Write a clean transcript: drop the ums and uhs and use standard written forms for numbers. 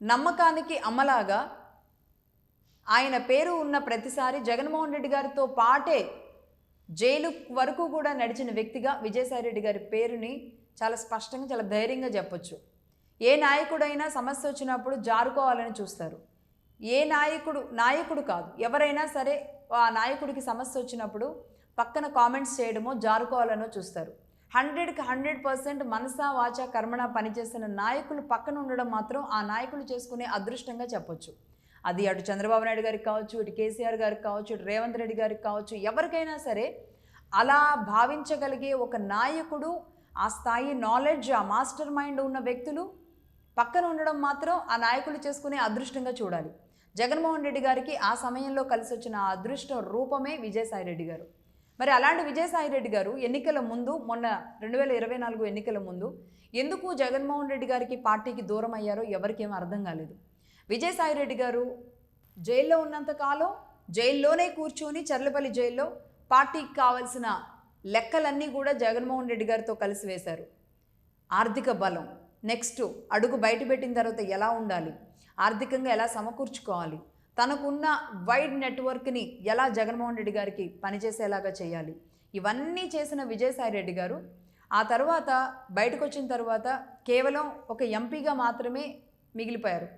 నమ్మకానికి అమ్మలాగా ఆయన పేరు ఉన్న ప్రతిసారి జగన్మోహన్ రెడ్డి గారితో పాటే జైలు వరకు కూడా నడిచిన వ్యక్తిగా విజయసాయిరెడ్డి గారి పేరుని చాలా స్పష్టంగా చాలా ధైర్యంగా చెప్పొచ్చు. ఏ నాయకుడైనా సమస్య వచ్చినప్పుడు జారుకోవాలని చూస్తారు. ఏ నాయకుడు కాదు, ఎవరైనా సరే ఆ నాయకుడికి సమస్య వచ్చినప్పుడు పక్కన కామెంట్స్ చేయడమో జారుకోవాలనో చూస్తారు. 100కి 100% మనసా వాచా కర్మణ పనిచేసిన నాయకులు పక్కన ఉండడం మాత్రం ఆ నాయకులు చేసుకునే అదృష్టంగా చెప్పొచ్చు. అది అటు చంద్రబాబు నాయుడు గారికి కావచ్చు, ఇటు కేసీఆర్ గారికి కావచ్చు, ఇటు రేవంత్ రెడ్డి గారికి కావచ్చు, ఎవరికైనా సరే అలా భావించగలిగే ఒక నాయకుడు, ఆ స్థాయి నాలెడ్జ్, ఆ మాస్టర్ మైండ్ ఉన్న వ్యక్తులు పక్కన ఉండడం మాత్రం ఆ నాయకులు చేసుకునే అదృష్టంగా చూడాలి. జగన్మోహన్ రెడ్డి గారికి ఆ సమయంలో కలిసి వచ్చిన ఆ అదృష్ట రూపమే విజయసాయిరెడ్డి గారు. మరి అలాంటి విజయసాయిరెడ్డి గారు ఎన్నికల ముందు, మొన్న 2024 ఎన్నికల ముందు ఎందుకు జగన్మోహన్ రెడ్డి గారికి పార్టీకి దూరం అయ్యారో ఎవరికేం అర్థం కాలేదు. విజయసాయిరెడ్డి గారు జైల్లో ఉన్నంతకాలం జైల్లోనే కూర్చొని చర్లపల్లి జైల్లో పార్టీకి కావాల్సిన లెక్కలన్నీ కూడా జగన్మోహన్ రెడ్డి గారితో కలిసి వేశారు. ఆర్థిక బలం, నెక్స్ట్ అడుగు బయటపెట్టిన తర్వాత ఎలా ఉండాలి, ఆర్థికంగా ఎలా సమకూర్చుకోవాలి, తనకున్న వైడ్ నెట్వర్క్ని ఎలా జగన్మోహన్ రెడ్డి గారికి పనిచేసేలాగా చేయాలి, ఇవన్నీ చేసిన విజయసాయిరెడ్డి గారు ఆ తర్వాత బయటకు వచ్చిన తర్వాత కేవలం ఒక ఎంపీగా మాత్రమే మిగిలిపోయారు.